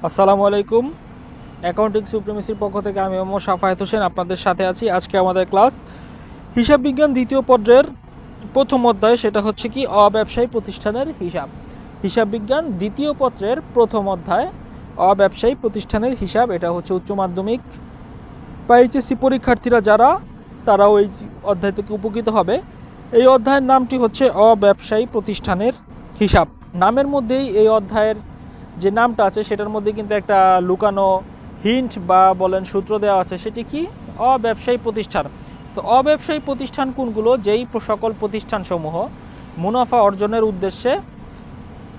আসসালামু আলাইকুম। অ্যাকাউন্টিং সুপ্রিমেসির পক্ষ থেকে আমি মোহাম্মদ শাফায়েত হোসেন আপনাদের সাথে আছি। আজকে আমাদের ক্লাস হিসাব বিজ্ঞান দ্বিতীয় পর্যায়ের প্রথম অধ্যায়, সেটা হচ্ছে কি অব্যবসায়ী প্রতিষ্ঠানের হিসাব। হিসাব বিজ্ঞান দ্বিতীয় পত্রের প্রথম অধ্যায় অব্যবসায়ী প্রতিষ্ঠানের হিসাব। এটা হচ্ছে উচ্চ মাধ্যমিক বা এইচএসসি পরীক্ষার্থীরা যারা, তারাও এই অধ্যায় থেকে উপকৃত হবে। এই অধ্যায়ের নামটি হচ্ছে অব্যবসায়ী প্রতিষ্ঠানের হিসাব। নামের মধ্যেই এই অধ্যায়ের যে নামটা আছে সেটার মধ্যে কিন্তু একটা লুকানো হিন্ট বা বলেন সূত্র দেওয়া আছে। সেটি কি? অব্যবসায়ী প্রতিষ্ঠান। তো অব্যবসায়ী প্রতিষ্ঠান কোনগুলো? যেই সকল প্রতিষ্ঠানসমূহ মুনাফা অর্জনের উদ্দেশ্যে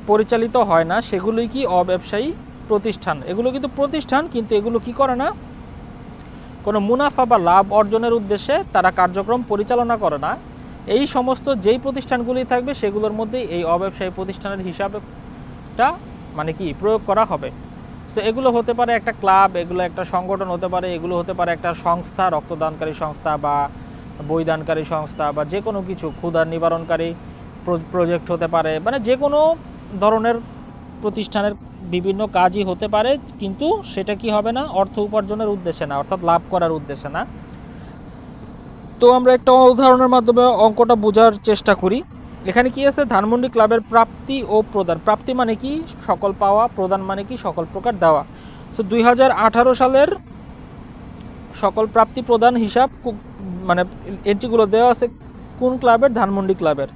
পরিচালিত হয় না, সেগুলোই কি অব্যবসায়ী প্রতিষ্ঠান। এগুলো কিন্তু প্রতিষ্ঠান, কিন্তু এগুলো কি করে না, কোনো মুনাফা বা লাভ অর্জনের উদ্দেশ্যে তারা কার্যক্রম পরিচালনা করে না। এই সমস্ত যেই প্রতিষ্ঠানগুলি থাকবে সেগুলোর মধ্যেই এই অব্যবসায়ী প্রতিষ্ঠানের হিসাবটা মানে কি প্রয়োগ করা হবে। তো এগুলো হতে পারে একটা ক্লাব, এগুলো একটা সংগঠন হতে পারে, এগুলো হতে পারে একটা সংস্থা, রক্তদানকারী সংস্থা বা বইদানকারী সংস্থা, বা যে কোনো কিছু ক্ষুধা নিবারণকারী প্রজেক্ট হতে পারে, মানে যে কোনো ধরনের প্রতিষ্ঠানের বিভিন্ন কাজই হতে পারে, কিন্তু সেটা কি হবে না, অর্থ উপার্জনের উদ্দেশ্যে না, অর্থাৎ লাভ করার উদ্দেশ্যে না। তো আমরা একটা উদাহরণের মাধ্যমে অঙ্কটা বোঝার চেষ্টা করি। এখানে কি আছে? ধানমন্ডি ক্লাবের প্রাপ্তি ও প্রদান। প্রাপ্তি মানে কি? সকল পাওয়া। প্রদান মানে কি? সকল প্রকার দেওয়া। তো 2018 সালের সকল প্রাপ্তি প্রদান হিসাব মানে এন্ট্রিগুলো দেওয়া আছে কোন ক্লাবের? ধানমন্ডি ক্লাবের।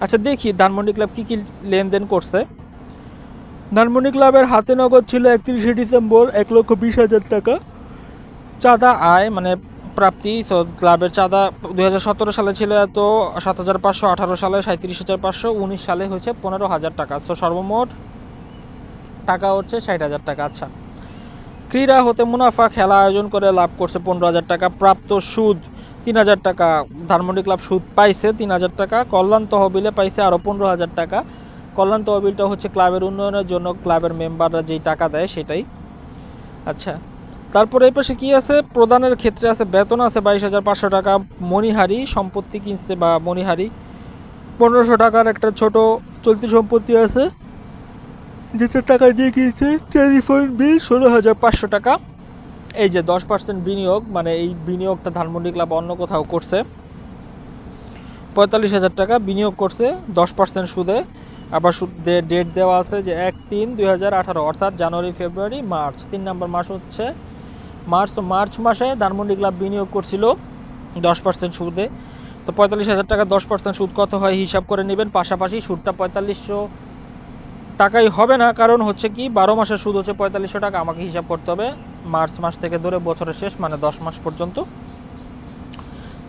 আচ্ছা দেখি ধানমন্ডি ক্লাব কী কী লেনদেন করছে। ধানমন্ডি ক্লাবের হাতে নগদ ছিল 31শে ডিসেম্বর 1,20,000 টাকা। চাঁদা আয় মানে প্রাপ্তি, ক্লাবের চাঁদা 2017 সালে ছিল এত 7,500, 18 সালে 37,500, 19 সালে হয়েছে 15,000 টাকা। তো সর্বমোট টাকা হচ্ছে 60,000 টাকা। আচ্ছা, ক্রীড়া হতে মুনাফা, খেলা আয়োজন করে লাভ করছে 15,000 টাকা। প্রাপ্ত সুদ 3,000 টাকা, ধানমন্ডি ক্লাব সুদ পাইছে 3,000 টাকা। কল্যাণ তহবিলে পাইছে আরও 15,000 টাকা। কল্যাণ তহবিলটা হচ্ছে ক্লাবের উন্নয়নের জন্য ক্লাবের মেম্বাররা যেই টাকা দেয় সেটাই। আচ্ছা, তারপরে এই পাশে কী আছে? প্রদানের ক্ষেত্রে আছে বেতন আছে 22,500 টাকা। মণিহারি সম্পত্তি কিনছে বা মণিহারি 1500 টাকার একটা ছোট চলতি সম্পত্তি আছে, যেটা টাকা দিয়ে কিনছে। টেলিফোন বিল 16,500 টাকা। এই যে 10% বিনিয়োগ, মানে এই বিনিয়োগটা ধানমন্ডি ক্লাব অন্য কোথাও করছে, 45,000 টাকা বিনিয়োগ করছে 10% সুদে। আবার সুদের ডেট দেওয়া আছে যে 1/3/2018, অর্থাৎ জানুয়ারি, ফেব্রুয়ারি, মার্চ, 3 নম্বর মাস হচ্ছে মার্চ। তো মার্চ মাসে ধানমন্ডি ক্লাব বিনিয়োগ করছিল 10% সুদে। তো 45,000 টাকা 10% সুদ কত হয় হিসাব করে নেবেন। পাশাপাশি সুদটা 4500 টাকাই হবে না, কারণ হচ্ছে কি 12 মাসের সুদ হচ্ছে 4500 টাকা। আমাকে হিসাব করতে হবে মার্চ মাস থেকে ধরে বছরের শেষ, মানে 10 মাস পর্যন্ত।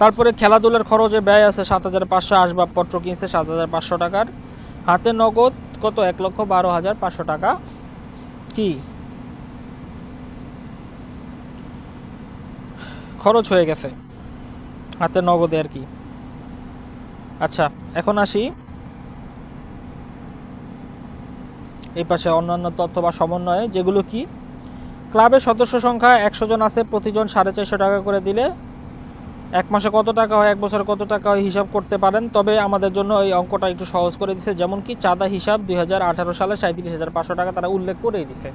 তারপরে খেলাধুলার খরচে ব্যয় আছে 7,500, আসবাবপত্র কিনছে 7,500 টাকার। হাতে নগদ কত? 1,12,500 টাকা কি খরচ হয়ে গেছে হাতে নগদে আর কি। আচ্ছা, এখন আসি এই পাশে অন্যান্য তথ্য বা সমন্বয়ে, যেগুলো কি ক্লাবের সদস্য সংখ্যা 100 জন আছে, প্রতিজন 450 টাকা করে দিলে এক মাসে কত টাকা হয়, এক বছরে কত টাকা হয় হিসাব করতে পারেন। তবে আমাদের জন্য এই অঙ্কটা একটু সহজ করে দিছে। যেমন কি চাঁদা হিসাব 2018 সালে 37,500 টাকা তারা উল্লেখ করেই দিছে।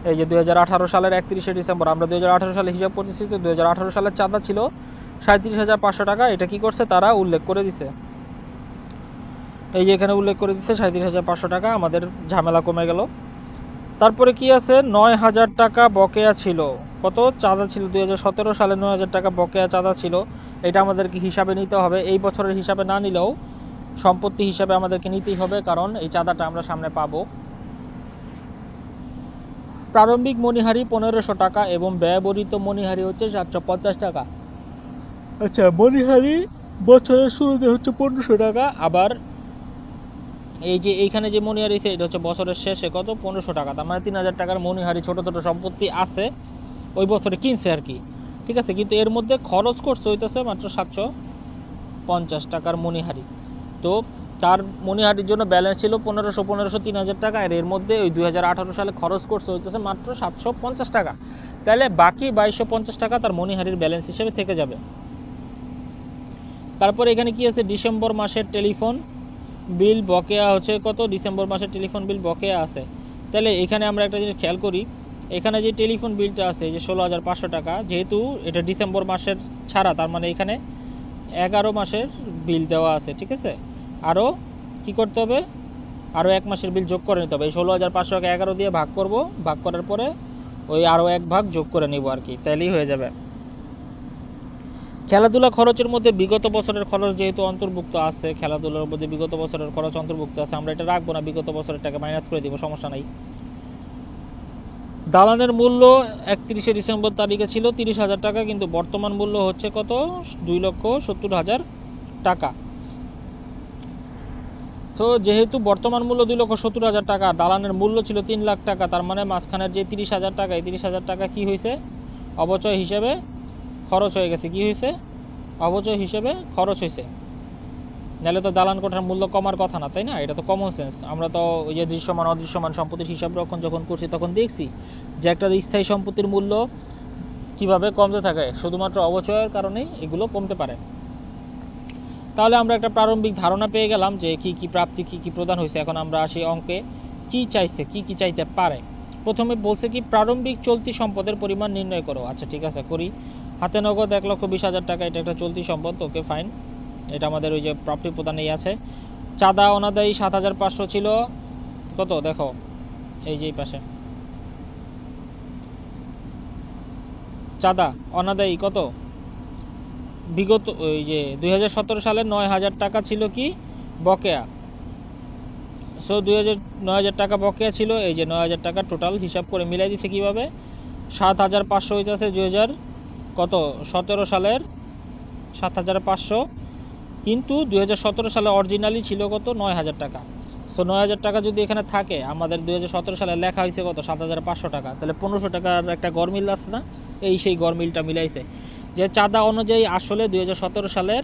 এই যে 2018 সালের 31শে ডিসেম্বর, আমরা 2018 সালে হিসাব করতেছি, তো 2018 সালের চাঁদা ছিল 37,500 টাকা। এটা কি করছে? তারা উল্লেখ করে দিছে। এই যে এখানে উল্লেখ করে দিচ্ছে 37,500 টাকা, আমাদের ঝামেলা কমে গেল। তারপরে কি আছে? 9,000 টাকা বকেয়া ছিল। কত চাঁদা ছিল? 2017 সালে 9,000 টাকা বকেয়া চাঁদা ছিল। এটা আমাদেরকে হিসাবে নিতে হবে। এই বছরের হিসাবে না নিলেও সম্পত্তি হিসাবে আমাদেরকে নিতেই হবে, কারণ এই চাঁদাটা আমরা সামনে পাবো। প্রারম্ভিক মণিহারি 1,500 টাকা এবং ব্যয়বর্ধিত মণিহারি হচ্ছে 750 টাকা। আচ্ছা, মণিহারি বছরের শুরুতে হচ্ছে 1,500 টাকা। আবার এই যে এইখানে যে মণিহারি আছে এটা হচ্ছে বছরের শেষে কত? 1,500 টাকা। তার মানে 3,000 টাকার মণিহারি ছোটো ছোটো সম্পত্তি আছে, ওই বছরে কিনছে আর কি। ঠিক আছে, কিন্তু এর মধ্যে খরচ করছে হইতেছে মাত্র 750 টাকার মণিহারি। তো তার মণিহারির জন্য ব্যালেন্স ছিল 1,500 3,000 টাকা, আর এর মধ্যে ওই 2018 সালে খরচ করছে হইতেছে মাত্র 750 টাকা। তাহলে বাকি 2,250 টাকা তার মণিহারির ব্যালেন্স হিসেবে থেকে যাবে। তারপর এখানে কি আছে? ডিসেম্বর মাসের টেলিফোন বিল বকেয়া হচ্ছে কত? ডিসেম্বর মাসের টেলিফোন বিল বকেয়া আছে তাহলে এখানে আমরা একটা জিনিস খেয়াল করি, এখানে যে টেলিফোন বিলটা আছে যে 16,500 টাকা, যেহেতু এটা ডিসেম্বর মাসের ছাড়া, তার মানে এখানে 11 মাসের বিল দেওয়া আছে, ঠিক আছে। আরও কি করতে হবে, আরও 1 মাসের বিল যোগ করে নিতে হবে। এই 16,500 টাকা 11 দিয়ে ভাগ করব, ভাগ করার পরে ওই আরও 1 ভাগ যোগ করে নিব আর কি, তাহলেই হয়ে যাবে। খেলাধুলা খরচের মধ্যে বিগত বছরের খরচ যেহেতু অন্তর্ভুক্ত আছে, খেলাধুলার মধ্যে বিগত বছরের খরচ অন্তর্ভুক্ত আছে, আমরা এটা রাখবো না, বিগত বছরের টাকা মাইনাস করে দিব, সমস্যা নাই। দালানের মূল্য 31শে ডিসেম্বর তারিখে ছিল 30,000 টাকা, কিন্তু বর্তমান মূল্য হচ্ছে কত, 2,70,000 টাকা। তো যেহেতু বর্তমান মূল্য 2,70,000 টাকা, দালানের মূল্য ছিল 3 লাখ টাকা, তার মানে মাঝখানের যে 30,000 টাকা, এই 30,000 টাকা কী হয়েছে, অবচয় হিসেবে খরচ হয়ে গেছে। কি হয়েছে, অবচয় হিসেবে খরচ হয়েছে। নাহলে তো দালান কোঠার মূল্য কমার কথা না, তাই না? এটা তো কমন সেন্স। আমরা তো ওই যে দৃশ্যমান অদৃশ্যমান সম্পত্তির হিসাব রক্ষণ যখন করছি তখন দেখছি যে একটা স্থায়ী সম্পত্তির মূল্য কিভাবে কমতে থাকে, শুধুমাত্র অবচয়ের কারণেই এগুলো কমতে পারে। তাহলে আমরা একটা প্রারম্ভিক ধারণা পেয়ে গেলাম যে কি কি প্রাপ্তি, কি কি প্রদান হয়েছে। এখন আমরা আসি অঙ্কে কি চাইছে, কি কি চাইতে পারে। প্রথমে বলছে কি প্রারম্ভিক চলতি সম্পদের পরিমাণ নির্ণয় করো। আচ্ছা ঠিক আছে, করি। হাতে নগদ 1,20,000 টাকা, এটা একটা চলতি সম্পদ, ওকে ফাইন, এটা আমাদের ওই যে প্রাপ্তি প্রদানেই আছে। চাঁদা অনাদায়ী 7,500 ছিল, কত দেখো এই যে এই পাশে, চাঁদা অনাদায়ী কত, বিগত ওই যে 2017 সালে 9,000 টাকা ছিল কি বকেয়া। সো 9,000 টাকা বকেয়া ছিল, এই যে 9,000 টাকা টোটাল হিসাব করে মিলাই দিছে কীভাবে, 7,500 হইতেছে 2017 সালের 7,500, কিন্তু 2017 সালে অরিজিনালি ছিল কত, 9,000 টাকা। সো 9,000 টাকা যদি এখানে থাকে, আমাদের 2017 সালে লেখা হয়েছে কত, 7,500 টাকা, তাহলে 1500 টাকার একটা গরমিল আছে না, এই সেই গরমিলটা মিলাইছে। যে চাঁদা অনুযায়ী আসলে 2017 সালের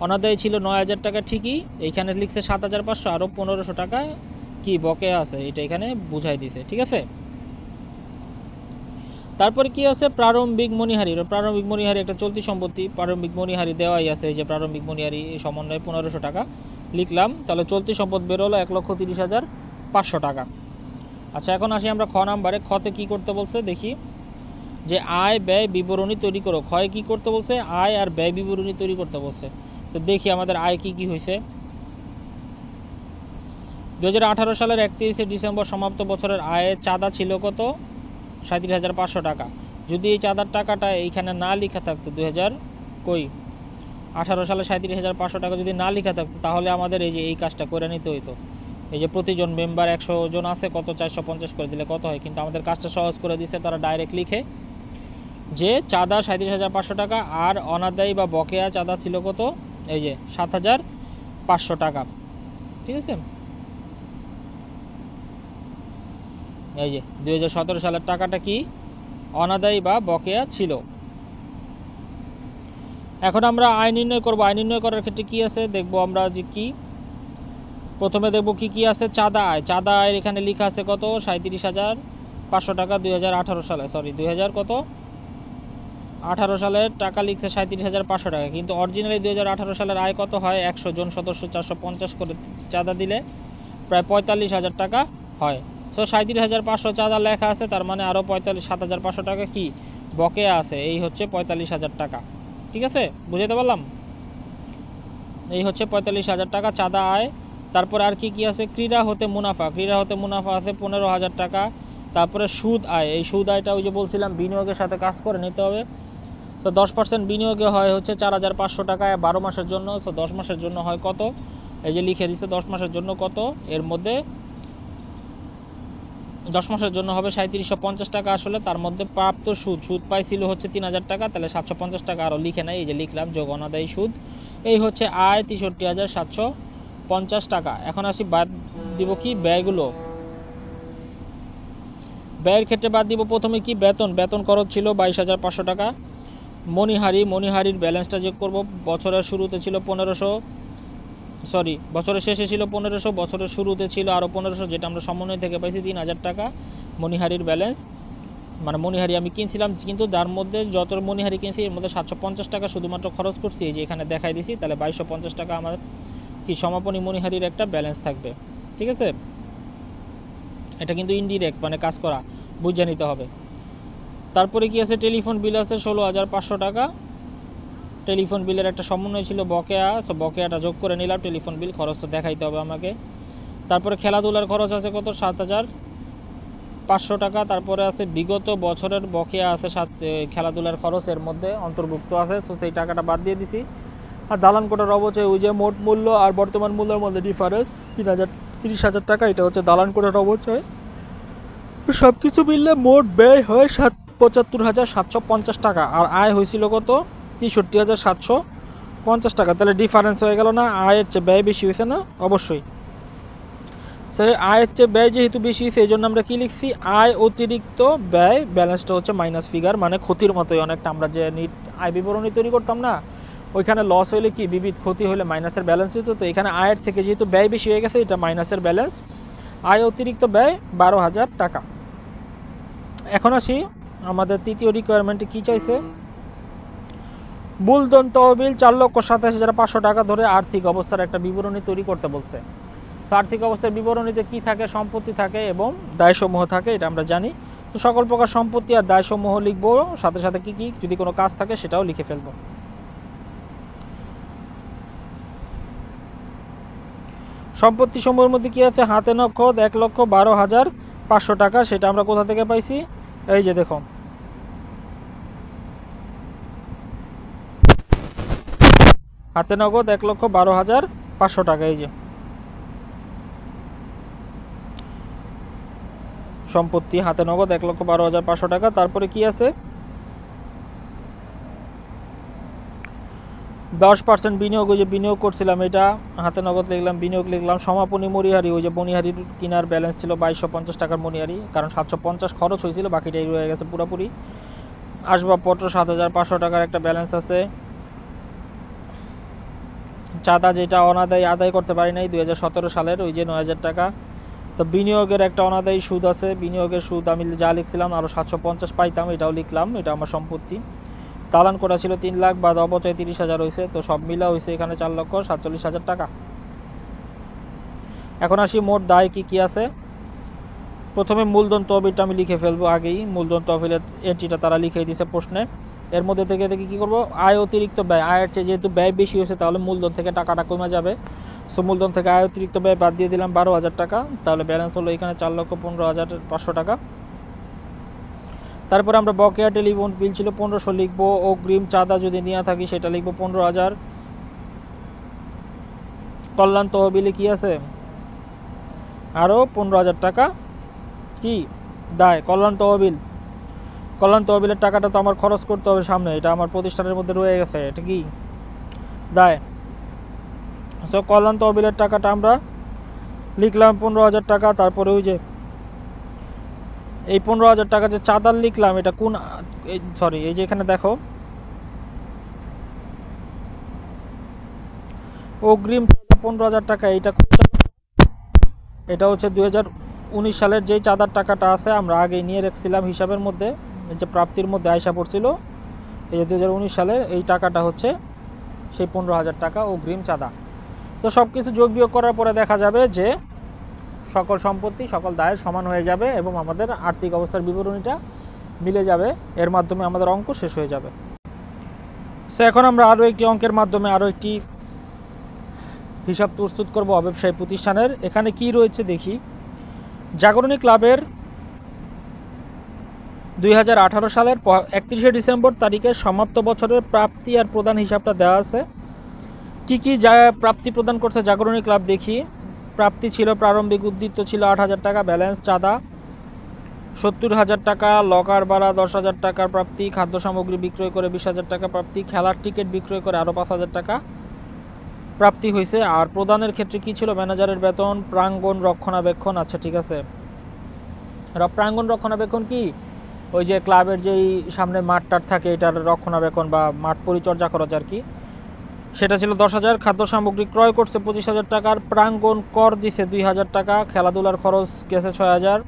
অনাদায়ী ছিল 9,000 টাকা ঠিকই, এইখানে লিখছে 7,500, আরও 1500 টাকা কি বকেয়া আছে, এটা এখানে বুঝাই দিছে, ঠিক আছে। তারপরে কি আছে, প্রারম্ভিক মণিহারি। প্রারম্ভিক মণিহারি একটা চলতি সম্পত্তি, প্রারম্ভিক মণিহারি দেওয়াই আছে, এই যে প্রারম্ভিক মণিহারি সমন্বয়ে 1500 টাকা লিখলাম, তাহলে চলতি সম্পদ বেরোলো 1,30,500 টাকা। আচ্ছা এখন আসি আমরা খ নাম্বারে। খতে কি করতে বলছে দেখি, যে আয় ব্যয় বিবরণী তৈরি করো। ক্ষয় কি করতে বলছে, আয় আর ব্যয় বিবরণী তৈরি করতে বলছে। তো দেখি আমাদের আয় কি কি হয়েছে। 2018 সালের 31শে ডিসেম্বর সমাপ্ত বছরের আয়ে চাঁদা ছিল কত, 37,500 টাকা। যদি এই চাঁদার টাকাটা এইখানে না লেখা থাকতো, 2018 সালে 37,500 টাকা যদি না লেখা থাকতো, তাহলে আমাদের এই যে এই কাজটা করে নিতে হইতো। এই যে প্রতিজন মেম্বার 100 জন আছে, কত 450 করে দিলে কত হয়, কিন্তু আমাদের কাজটা সহজ করে দিছে, তারা ডাইরেক্ট লিখে যে চাঁদা 37,500 টাকা, আর অনাদায়ী বা বকেয়া চাঁদা ছিল কত, এই যে 7,500 টাকা, ঠিক আছে। এই যে 2017 সালের টাকাটা কি অনাদায়ী বা বকেয়া ছিল। এখন আমরা আয় নির্ণয় করব। আয় নির্ণয় করার ক্ষেত্রে কি আছে দেখব আমরা, যে কি প্রথমে দেখব কি কি আছে। চাঁদা আয়, চাঁদা আয়ের এখানে লেখা আছে কত, 37,500 টাকা 2018 সালে, সরি 2000 কত 18 সালের টাকা লিখছে 37,500 টাকা, কিন্তু অরিজিনালি 2018 সালের আয় কত হয়, 100 জন সদস্য 450 করে চাঁদা দিলে প্রায় 45,000 টাকা হয়। সো 37,500 চাঁদা লেখা আছে, তার মানে আরও 7,500 টাকা কি বকেয়া আছে, এই হচ্ছে 45,000 টাকা, ঠিক আছে, বুঝাতে পারলাম। এই হচ্ছে 45,000 টাকা চাঁদা আয়। তারপরে আর কি কি আছে, ক্রীড়া হতে মুনাফা। ক্রীড়া হতে মুনাফা আছে 15,000 টাকা। তারপরে সুদ আয়, এই সুদ আয়টা ওই যে বলছিলাম বিনিয়োগের সাথে কাজ করে নিতে হবে। তো 10% বিনিয়োগে হয় হচ্ছে 4,500 টাকা 12 মাসের জন্য। তো 10 মাসের জন্য হয় কত, এই যে লিখে দিচ্ছে 10 মাসের জন্য কত, এর মধ্যে 10 মাসের জন্য হবে 3750 টাকা আসলে। তার মধ্যে প্রাপ্ত সুদ পাইছিল হচ্ছে 3,000 টাকা, তাহলে 750 টাকা আরও লিখে নেয়, এই যে লিখলাম যোগ অনাদায়ী সুদ। এই হচ্ছে আয় 63,750 টাকা। এখন আসি বাদ দিব কি ব্যয়গুলো। ব্যয়ের ক্ষেত্রে বাদ দিব প্রথমে কি বেতন খরচ ছিল 22,500 টাকা। মণিহারির ব্যালেন্সটা যোগ করব। বছরের শুরুতে ছিল 1500, সরি বছরের শেষে ছিল 1500, বছরের শুরুতে ছিল আরও 1500, যেটা আমরা সমন্বয় থেকে পাইছি 3,000 টাকা মণিহারির ব্যালেন্স। মানে মণিহারি আমি কিনছিলাম, কিন্তু যার মধ্যে যত মণিহারি কিনছি এর মধ্যে 750 টাকা শুধুমাত্র খরচ করছি, এই যে এখানে দেখাই দিছি, তাহলে 2250 টাকা আমার কি সমাপনী মণিহারির একটা ব্যালেন্স থাকবে, ঠিক আছে। এটা কিন্তু ইনডিরেক্ট, মানে কাজ করা, বুঝে নিতে হবে। তারপরে কি আছে, টেলিফোন বিল আছে 16,500 টাকা। টেলিফোন বিলের একটা সমন্বয় ছিল বকেয়া, তো বকেয়াটা যোগ করে নিলাম। টেলিফোন বিল খরচ তো দেখাইতে হবে আমাকে। তারপরে খেলাধুলার খরচ আছে কত, 7,500 টাকা। তারপরে আছে বিগত বছরের বকেয়া আছে খেলাধুলার খরচ এর মধ্যে অন্তর্ভুক্ত আছে, তো সেই টাকাটা বাদ দিয়ে দিছি। আর দালান কোটার অবচয়, ওই যে মোট মূল্য আর বর্তমান মূল্যের মধ্যে ডিফারেন্স 30,000 টাকা, এটা হচ্ছে দালান কোটার অবচয়। তো সব কিছু মিললে মোট ব্যয় হয় 75,750 টাকা, আর আয় হয়েছিল কত, 63,750 টাকা। তাহলে ডিফারেন্স হয়ে গেল না, আয়ের চেয়ে ব্যয় বেশি হয়েছে না? অবশ্যই। সে আয়ের চেয়ে ব্যয় যেহেতু বেশি হয়েছে, এই জন্য আমরা কী লিখছি, আয় অতিরিক্ত ব্যয়, ব্যালেন্সটা হচ্ছে মাইনাস ফিগার, মানে ক্ষতির মতোই অনেকটা। আমরা যে আয় বিবরণী তৈরি করতাম না, ওইখানে লস হলে কি বিবিধ ক্ষতি হলে মাইনাসের ব্যালেন্স হতো, তো এখানে আয়ের থেকে যেহেতু ব্যয় বেশি হয়ে গেছে, এটা মাইনাসের ব্যালেন্স। আয় অতিরিক্ত ব্যয় 12,000 টাকা। এখন আসি আমাদের তৃতীয় রিকোয়ারমেন্টে কী চাইছে, মূলধন তহবিল 4,87,500 টাকা ধরে আর্থিক অবস্থার একটা বিবরণী তৈরি করতে বলছে। আর্থিক অবস্থার বিবরণীতে কি থাকে, সম্পত্তি থাকে এবং দায়সমূহ থাকে, এটা আমরা জানি। তো সকল প্রকার সম্পত্তি আর দায়সমূহ লিখবো, সাথে সাথে কি কি যদি কোনো কাজ থাকে সেটাও লিখে ফেলবো। সম্পত্তি সমূহের মধ্যে কি আছে, হাতে নগদ 1,12,500 টাকা। সেটা আমরা কোথা থেকে পাইছি, এই যে দেখো, হাতে নগদ 1,12,500 টাকা, এই যে সম্পত্তি হাতে নগদ 1,12,500 টাকা। তারপরে কি আছে, 10% বিনিয়োগ, ওই যে বিনিয়োগ করছিলাম, এটা হাতে নগদ লিখলাম, বিনিয়োগ লিখলাম। সমাপনী মণিহারি, ওই যে মণিহারির কেনার ব্যালেন্স ছিল 2,250 টাকার মণিহারি, কারণ 750 খরচ হয়েছিল, বাকিটাই রয়ে গেছে পুরোপুরি। আসবাবপত্র 7,500 টাকার একটা ব্যালেন্স আছে। চাঁদা যেটা অনাদায়ী আদায় করতে পারি নাই 2017 সালের, ওই যে 9,000 টাকা। তো বিনিয়োগের একটা অনাদায়ী সুদ আছে, বিনিয়োগের সুদ আমি যা লিখছিলাম আরও 750 পাইতাম, এটাও লিখলাম, এটা আমার সম্পত্তি। দালান করা ছিল 3 লাখ, বা অবচয় 30,000 হয়েছে, তো সব মিলা হয়েছে এখানে 4,47,000 টাকা। এখন আসি মোট দায় কি কি আছে। প্রথমে মূলধন তহবিলটা আমি লিখে ফেলবো আগেই, মূলধন তহবিলের এন্ট্রিটা তারা লিখে দিয়েছে প্রশ্নে। এর মধ্যে থেকে দেখি কী করবো, আয় অতিরিক্ত ব্যয়, আয়ের চেয়ে যেহেতু ব্যয় বেশি হয়েছে তাহলে মূলধন থেকে টাকাটা কমে যাবে। সো মূলধন থেকে আয় অতিরিক্ত ব্যয় বাদ দিয়ে দিলাম 12,000 টাকা, তাহলে ব্যালেন্স হলো এখানে 4,15,500 টাকা। তারপরে আমরা বকেয়া টেলিফোন বিল ছিল 1,500 লিখবো, অগ্রিম চাঁদা যদি নিয়ে থাকি সেটা লিখবো 15,000। কল্যাণ তহবিলে কি আছে, আরও 15,000 টাকা কি দায়। কল্যাণ তহবিলের টাকাটা তো আমার খরচ করতে হবে সামনে, এটা আমার প্রতিষ্ঠানের মধ্যে রয়ে গেছে, এটা কি দায়। সো কল্যাণ তহবিলের টাকাটা আমরা লিখলাম 15,000 টাকা। তারপরে ওই যে এই 15,000 টাকা যে চাঁদার লিখলাম, এটা কোন, সরি, এই যে এখানে দেখো অগ্রিম 15,000 টাকা, এইটা এটা হচ্ছে 2019 সালের যেই চাঁদার টাকাটা আছে আমরা আগেই নিয়ে রেখেছিলাম হিসাবের মধ্যে, যে প্রাপ্তির মধ্যে আয়সা পড়ছিল, এই যে 2019 সালের এই টাকাটা হচ্ছে সেই 15,000 টাকা অগ্রিম চাঁদা। তো সব কিছু যোগ বিয়োগ করার পরে দেখা যাবে যে সকল সম্পত্তি সকল দায়ের সমান হয়ে যাবে এবং আমাদের আর্থিক অবস্থার বিবরণীটা মিলে যাবে, এর মাধ্যমে আমাদের অঙ্ক শেষ হয়ে যাবে। সো এখন আমরা আরও একটি অঙ্কের মাধ্যমে আরও একটি হিসাব প্রস্তুত করব ব্যবসায়ী প্রতিষ্ঠানের। এখানে কি রয়েছে দেখি, জাগরণী ক্লাবের 2018 সালের 31শে ডিসেম্বর তারিখে সমাপ্ত বছরের প্রাপ্তি আর প্রদান হিসাবটা দেওয়া আছে। কি কি প্রাপ্তি প্রদান করছে জাগরণী ক্লাব দেখি। প্রাপ্তি ছিল, প্রারম্ভিক উদ্বৃত্ত ছিল 8,000 টাকা, ব্যালেন্স চাঁদা 70,000 টাকা, লকার ভাড়া 10,000 টাকার প্রাপ্তি, খাদ্য সামগ্রী বিক্রয় করে 20,000 টাকা প্রাপ্তি, খেলার টিকিট বিক্রয় করে আরও 5,000 টাকা প্রাপ্তি হয়েছে। আর প্রদানের ক্ষেত্রে কি ছিল, ম্যানেজারের বেতন, প্রাঙ্গণ রক্ষণাবেক্ষণ। আচ্ছা ঠিক আছে, প্রাঙ্গণ রক্ষণাবেক্ষণ কি, ওই যে ক্লাবের যেই সামনে মাঠ টাট থাকে এটার রক্ষণাবেক্ষণ বা মাঠ পরিচর্যা খরচ আর কি, সেটা ছিল 10,000। খাদ্য সামগ্রী ক্রয় করছে 25,000 টাকার, প্রাঙ্গণ কর দিছে 2,000 টাকা, খেলাধুলার খরচ গেছে 6,000,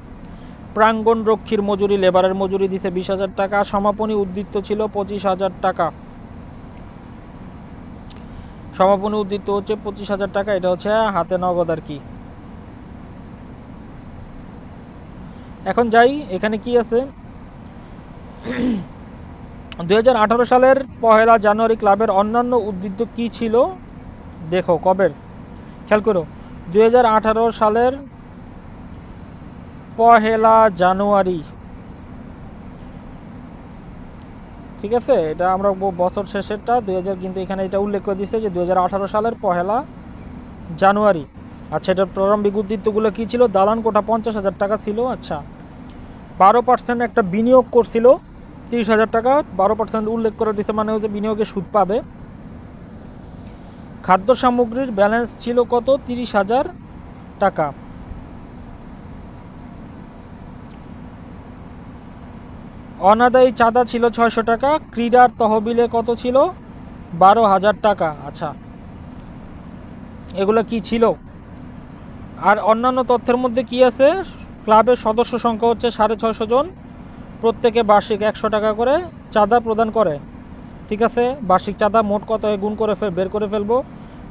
প্রাঙ্গণ রক্ষীর মজুরি লেবারের মজুরি দিছে 20,000 টাকা, সমাপনী উদ্বৃত্ত ছিল 25,000 টাকা, সমাপনী উদ্বৃত্ত হচ্ছে 25,000 টাকা, এটা হচ্ছে হাতে নগদ আর কি। এখন যাই, এখানে কি আছে 2018 সালের 1 জানুয়ারি ক্লাবের অন্যান্য উদ্বৃত্ত কি ছিল দেখো কবের, খেয়াল করো 2018 সালের 1 জানুয়ারি, ঠিক আছে, এটা আমরা বছর শেষেরটা 2000, কিন্তু এখানে এটা উল্লেখ করে দিচ্ছে যে 2018 সালের 1 জানুয়ারি। আচ্ছা, এটার প্রারম্ভিক উদ্বৃত্তগুলো কী ছিল? দালান কোঠা 50,000 টাকা ছিল। আচ্ছা, 12% একটা বিনিয়োগ করছিল 30,000 টাকা, 12% উল্লেখ করে দিচ্ছে, মানে হচ্ছে বিনিয়োগে সুদ পাবে। খাদ্য সামগ্রীর ব্যালেন্স ছিল কত? 30,000 টাকা। অনাদায়ী চাঁদা ছিল 600 টাকা। ক্রীড়ার তহবিলে কত ছিল? 12,000 টাকা। আচ্ছা, এগুলো কি ছিল? আর অন্যান্য তথ্যের মধ্যে কি আছে? ক্লাবের সদস্য সংখ্যা হচ্ছে 650 জন, প্রত্যেকে বার্ষিক 100 টাকা করে চাঁদা প্রদান করে। ঠিক আছে, বার্ষিক চাঁদা মোট কত গুণ করে বের করে ফেলবো।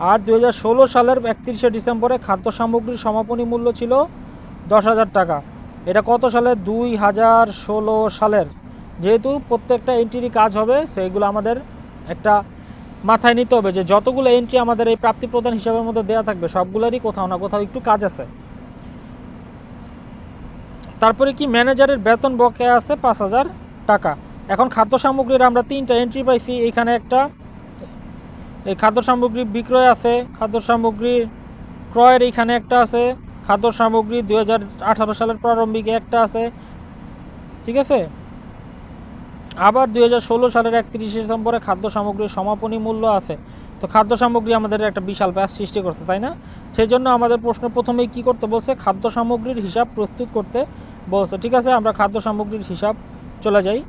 আর 2016 সালের 31শে ডিসেম্বরে খাদ্য সামগ্রীর সমাপনী মূল্য ছিল 10,000 টাকা। এটা কত সালের? 2016 সালের। যেহেতু প্রত্যেকটা এন্ট্রি কাজ হবে, সেইগুলো আমাদের একটা মাথায় নিতে হবে যে যতগুলো এন্ট্রি আমাদের এই প্রাপ্তি প্রদান হিসাবের মধ্যে দেওয়া থাকবে সবগুলোরই কোথাও না কোথাও একটু কাজ আছে। তারপরে কি ম্যানেজারের বেতন বকেয়া আছে 5,000 টাকা। এখন খাদ্য সামগ্রীর আমরা 3টা এন্ট্রি পাইছি। এখানে একটা এই খাদ্য সামগ্রী বিক্রয় আছে, খাদ্য সামগ্রীর ক্রয়ের এইখানে একটা আছে, খাদ্য সামগ্রী 2018 সালের প্রারম্ভিকে একটা আছে, ঠিক আছে। আবার 2016 সালের 31শে ডিসেম্বরে খাদ্য সামগ্রীর সমাপনী মূল্য আছে। তো খাদ্য সামগ্রী আমাদের একটা বিশাল ব্যাস সৃষ্টি করছে, তাই না? সেই জন্য আমাদের প্রশ্ন প্রথমেই কী করতে বলছে? খাদ্য সামগ্রীর হিসাব প্রস্তুত করতে বলছে। ঠিক আছে, আমরা খাদ্য সামগ্রীর হিসাব চলে যাই।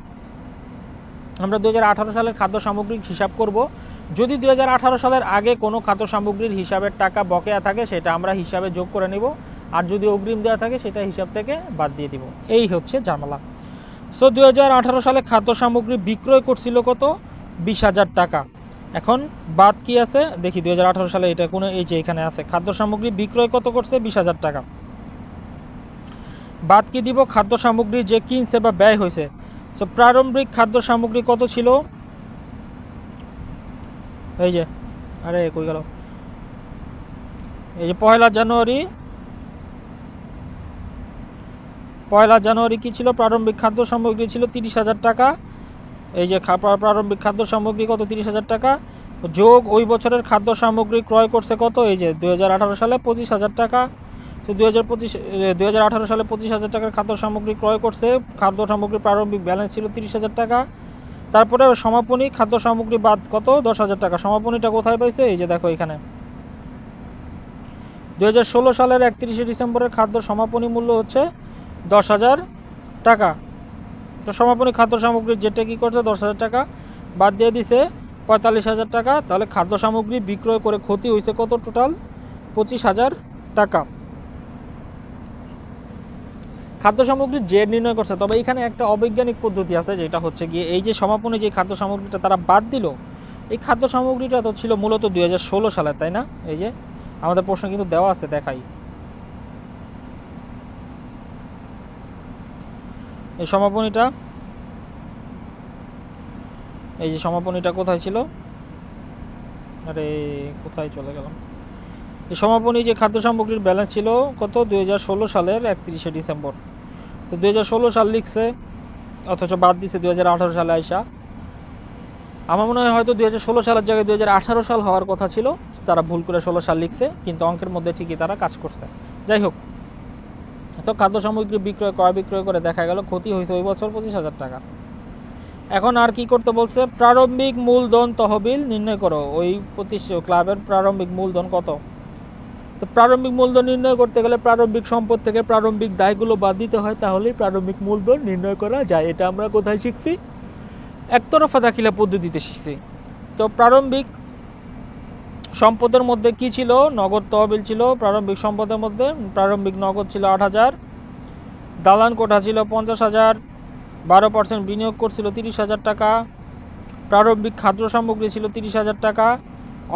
আমরা 2018 সালের খাদ্য সামগ্রিক হিসাব করব। যদি 2018 সালের আগে কোনো খাদ্য সামগ্রীর হিসাবের টাকা বকেয়া থাকে সেটা আমরা হিসাবে যোগ করে নিব, আর যদি অগ্রিম দেওয়া থাকে সেটা হিসাব থেকে বাদ দিয়ে দিব। এই হচ্ছে ঝামেলা। সো 2018 সালে খাদ্য সামগ্রী বিক্রয় করছিল কত? 20,000 টাকা। এখন বাদ কি আছে দেখি 2018 সালে, এটা কোনো এই যে এখানে আছে খাদ্য সামগ্রী বিক্রয় কত করছে? 20,000 টাকা। বাদ কি দিব? খাদ্য সামগ্রী যে কিনছে বা ব্যয় হয়েছে। সো প্রারম্ভিক খাদ্য সামগ্রী কত ছিল? এই যে, আরে কই গেল, এই যে 1 জানুয়ারি কি ছিল? প্রারম্ভিক খাদ্য সামগ্রী ছিল 30,000 টাকা। এই যে প্রারম্ভিক খাদ্য সামগ্রী কত? 30,000 টাকা, যোগ ওই বছরের খাদ্য সামগ্রী ক্রয় করছে কত? এই যে 2018 সালে 25,000 টাকা। তো 2018 সালে 25,000 টাকার খাদ্য সামগ্রী ক্রয় করছে। খাদ্য সামগ্রীর প্রারম্ভিক ব্যালেন্স ছিল 30,000 টাকা। তারপরে সমাপনী খাদ্য সামগ্রী বাদ কত? 10,000 টাকা। সমাপনীটা কোথায় পাইছে? এই যে দেখো এখানে 2016 সালের 31শে ডিসেম্বরের খাদ্য সমাপনী মূল্য হচ্ছে 10,000 টাকা। তো সমাপনী খাদ্য সামগ্রীর যেটা কী করছে? 10,000 টাকা বাদ দিয়ে দিছে 45,000 টাকা। তাহলে খাদ্য সামগ্রী বিক্রয় করে ক্ষতি হয়েছে কত? টোটাল 25,000 টাকা। খাদ্য সামগ্রীর জেড নির্ণয় করছে। তবে এখানে একটা অবৈজ্ঞানিক পদ্ধতি আছে, যেটা হচ্ছে গিয়ে এই যে সমাপনী যে খাদ্য সামগ্রীটা তারা বাদ দিল, এই খাদ্য সামগ্রীটা তো ছিল মূলত 2016 সালের, তাই না? এই যে আমাদের প্রশ্ন কিন্তু দেওয়া আছে, দেখাই। এই সমাপনীটা, এই যে সমাপনীটা কোথায় ছিল? আরে কোথায় চলে গেলাম? এই সমাপনী যে খাদ্য সামগ্রীর ব্যালেন্স ছিল কত? 2016 সালের 31শে ডিসেম্বর। তো 2016 সাল লিখছে, অথচ বাদ দিছে 2018 সালে আইসা। আমার মনে হয় হয়তো 2016 সালের জায়গায় 2018 সাল হওয়ার কথা ছিল, তারা ভুল করে 16 সাল লিখছে, কিন্তু অঙ্কের মধ্যে ঠিকই তারা কাজ করছে। যাই হোক, তো খাদ্য সামগ্রী ক্রয় বিক্রয় করে দেখা গেল ক্ষতি হয়েছে ওই বছর 25,000 টাকা। এখন আর কি করতে বলছে? প্রারম্ভিক মূলধন তহবিল নির্ণয় করো। ওই ক্লাবের প্রারম্ভিক মূলধন কত? তো প্রারম্ভিক মূলধন নির্ণয় করতে গেলে প্রারম্ভিক সম্পদ থেকে প্রারম্ভিক দায়গুলো বাদ দিতে হয়, তাহলেই প্রারম্ভিক মূলধন নির্ণয় করা যায়। এটা আমরা কোথায় শিখছি? একতরফা দাখিলা পদ্ধতিতে শিখছি। তো প্রারম্ভিক সম্পদের মধ্যে কি ছিল? নগদ তহবিল ছিল প্রারম্ভিক সম্পদের মধ্যে। প্রারম্ভিক নগদ ছিল 8,000, দালান কোঠা ছিল 50,000, 12% বিনিয়োগ করছিল 30,000 টাকা, প্রারম্ভিক খাদ্য সামগ্রী ছিল 30,000 টাকা,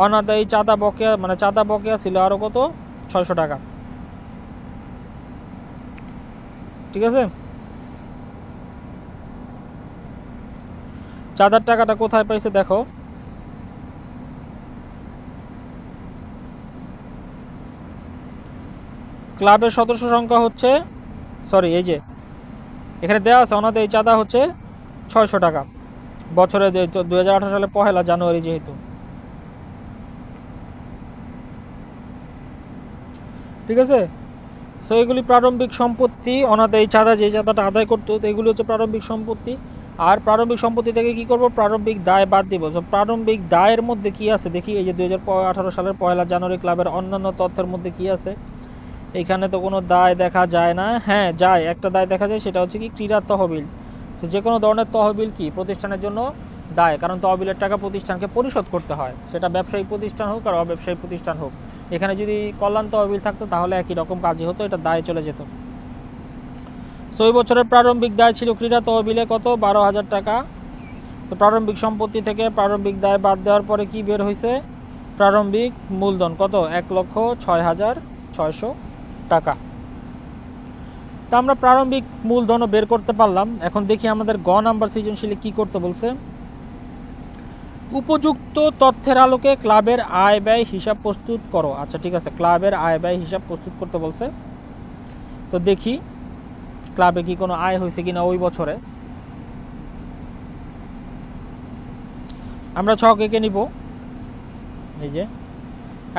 অনাদায়ী চাঁদা বকেয়া, মানে চাঁদা বকেয়া ছিল আরও কত? 600 টাকা। ঠিক আছে। চাঁদার টাকাটা কোথায় পাইছে দেখো, ক্লাবের সদস্য সংখ্যা হচ্ছে, সরি এই যে এখানে দেওয়া আছে ওনাদের এই চাঁদা হচ্ছে 600 টাকা বছরে 2018 সালে 1 জানুয়ারি যেহেতু, ঠিক আছে। সো এগুলি প্রারম্ভিক সম্পত্তি, ওনাদের এই চাঁদা যে চাঁদাটা আদায় করতো এগুলি হচ্ছে প্রারম্ভিক সম্পত্তি। আর প্রারম্ভিক সম্পত্তি থেকে কি করব, প্রারম্ভিক দায় বাদ দিব। তো প্রারম্ভিক দায়ের মধ্যে কি আছে দেখি, এই যে 2018 সালের 1 জানুয়ারি ক্লাবের অন্যান্য তথ্যের মধ্যে কি আছে। এইখানে তো কোনো দায় দেখা যায় না, হ্যাঁ যায়, একটা দায় দেখা যায়, সেটা হচ্ছে কি ক্রীড়া তহবিল। তো যে কোনো ধরনের তহবিল কি প্রতিষ্ঠানের জন্য দায়, কারণ তহবিলের টাকা প্রতিষ্ঠানকে পরিশোধ করতে হয়, সেটা ব্যবসায়ী প্রতিষ্ঠান হোক আর অব্যবসায়ী প্রতিষ্ঠান হোক। এখানে যদি কল্যাণ তহবিল থাকতো তাহলে একই রকম কাজই হতো, এটা দায় চলে যেত। সো এই বছরের প্রারম্ভিক দায় ছিল ক্রীড়া তহবিলে কত, 12,000 টাকা। তো প্রারম্ভিক সম্পত্তি থেকে প্রারম্ভিক দায় বাদ দেওয়ার পরে কি বের হয়েছে, প্রারম্ভিক মূলধন কত, 1,06,600 টাকা। তা আমরা প্রারম্ভিক মূলধনও বের করতে পারলাম। এখন দেখি আমাদের গ নাম্বার সৃজনশীলে কি করতে বলছে। উপযুক্ত তথ্যের আলোকে ক্লাবের আয় ব্যয় হিসাব প্রস্তুত করো। আচ্ছা ঠিক আছে, ক্লাবের আয় ব্যয় হিসাব প্রস্তুত করতে বলছে। তো দেখি ক্লাবে কি কোনো আয় হয়েছে কিনা ওই বছরে। আমরা ছক এঁকে নিব, এই যে।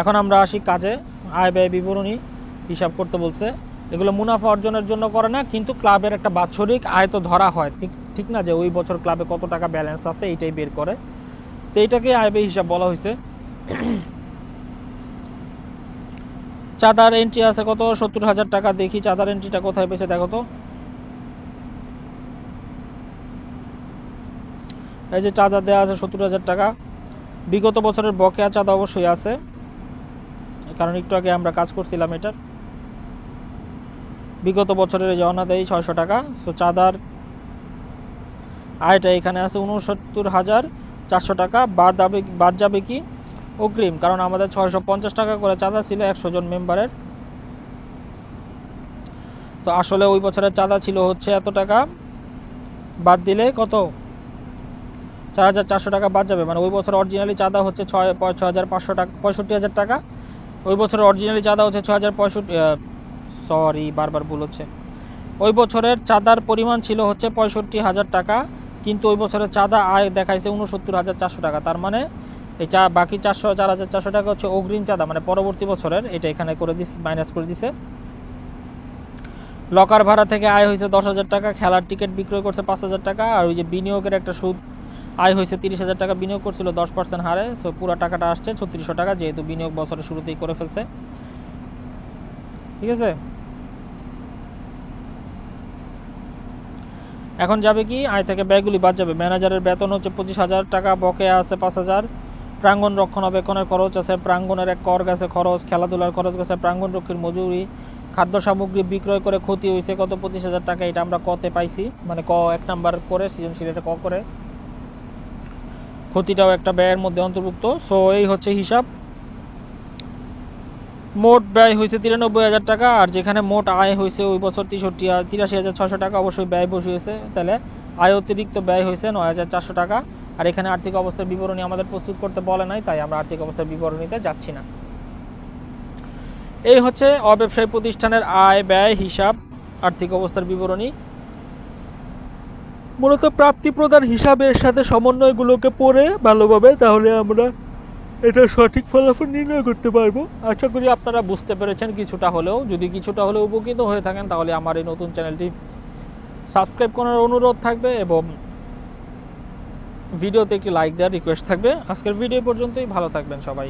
এখন আমরা আসি কাজে, আয় ব্যয় বিবরণী হিসাব করতে বলছে। এগুলো মুনাফা অর্জনের জন্য করে না, কিন্তু ক্লাবের একটা বাৎসরিক আয় তো ধরা হয়, ঠিক না, যে ওই বছর ক্লাবে কত টাকা ব্যালেন্স আছে এইটাই বের করে। তো এইটাকে আয় ব্যয় হিসাব বলা হয়েছে। চাঁদার এন্ট্রি আছে কত, 70,000 টাকা। দেখি চাঁদার এন্ট্রিটা কোথায় পেয়েছে দেখো তো, এই যে চাঁদা দেওয়া আছে 70,000 টাকা। বিগত বছরের বকেয়া চাঁদা অবশ্যই আছে, কারণ একটু আগে আমরা কাজ করছিলাম এটার। বিগত বছরের যে অনাদায়ী 600 টাকা। সো চাঁদার আয়টা এখানে আছে 69,400 টাকা। বাদ যাবে কি অগ্রিম, কারণ আমাদের 650 টাকা করে চাঁদা ছিল 100 জন মেম্বারের। তো আসলে ওই বছরের চাঁদা ছিল হচ্ছে এত টাকা, বাদ দিলে কত, 4,400 টাকা বাদ যাবে। মানে ওই বছর অরিজিনালি চাঁদা হচ্ছে 6,500 টাকা, 65,000 টাকা। ওই বছরের অরিজিনালি চাঁদা হচ্ছে 6,065, সরি বারবার ভুল হচ্ছে। ওই বছরের চাঁদার পরিমাণ ছিল হচ্ছে 65,000 টাকা, কিন্তু ওই বছরের চাঁদা আয় দেখাইছে 69,400 টাকা। তার মানে এই বাকি 4,400 টাকা হচ্ছে অগ্রিম চাঁদা, মানে পরবর্তী বছরের, এটা এখানে করে দিচ্ছে, মাইনাস করে দিছে। লকার ভাড়া থেকে আয় হয়েছে 10,000 টাকা, খেলার টিকিট বিক্রয় করছে 5,000 টাকা, আর ওই যে বিনিয়োগের একটা সুদ আয় হয়েছে 30,000 টাকা, বিনিয়োগ করছিল 10% হারে। সো পুরো টাকাটা আসছে 3600 টাকা, যেহেতু বিনিয়োগ বছরের শুরুতেই করে ফেলছে, ঠিক আছে। এখন যাবে কি, আয় থেকে ব্যয়গুলি বাদ যাবে। ম্যানেজারের বেতন হচ্ছে 25,000 টাকা, বকেয়া আছে 5,000। প্রাঙ্গণ রক্ষণাবেক্ষণের খরচ আছে, প্রাঙ্গণের এক কর গেছে খরচ, খেলাধুলার খরচ গেছে, প্রাঙ্গণ রক্ষীর মজুরি, খাদ্য সামগ্রী বিক্রয় করে ক্ষতি হয়েছে কত, 25,000 টাকা। এটা আমরা কতে পাইছি, মানে ক 1 নাম্বার করে সৃজনশীল, এটা ক করে ক্ষতিটাও একটা ব্যয়ের মধ্যে অন্তর্ভুক্ত। সো এই হচ্ছে হিসাব। মোট ব্যয় হয়েছে 93,000 টাকা, আর যেখানে মোট আয় হয়েছে ওই বছর 83,600 টাকা, অবশ্যই ব্যয় বসিয়েছে, তাহলে আয় অতিরিক্ত ব্যয় হয়েছে 9,400 টাকা। আর এখানে আর্থিক অবস্থার বিবরণী আমাদের প্রস্তুত করতে বলে নাই, তাই আমরা আর্থিক অবস্থার বিবরণীতে যাচ্ছি না। এই হচ্ছে অব্যবসায়ী প্রতিষ্ঠানের আয় ব্যয় হিসাব, আর্থিক অবস্থার বিবরণী। মূলত প্রাপ্তি প্রদান হিসাবের সাথে সমন্বয়গুলোকে পড়ে ভালোভাবে, তাহলে আমরা এটা সঠিক ফলাফল নির্ণয় করতে পারবো। আশা করি আপনারা বুঝতে পেরেছেন কিছুটা হলেও। যদি কিছুটা হলেও উপকৃত হয়ে থাকেন তাহলে আমার এই নতুন চ্যানেলটি সাবস্ক্রাইব করার অনুরোধ থাকবে এবং ভিডিওতে একটি লাইক দেওয়ার রিকোয়েস্ট থাকবে। আজকের ভিডিও পর্যন্তই, ভালো থাকবেন সবাই।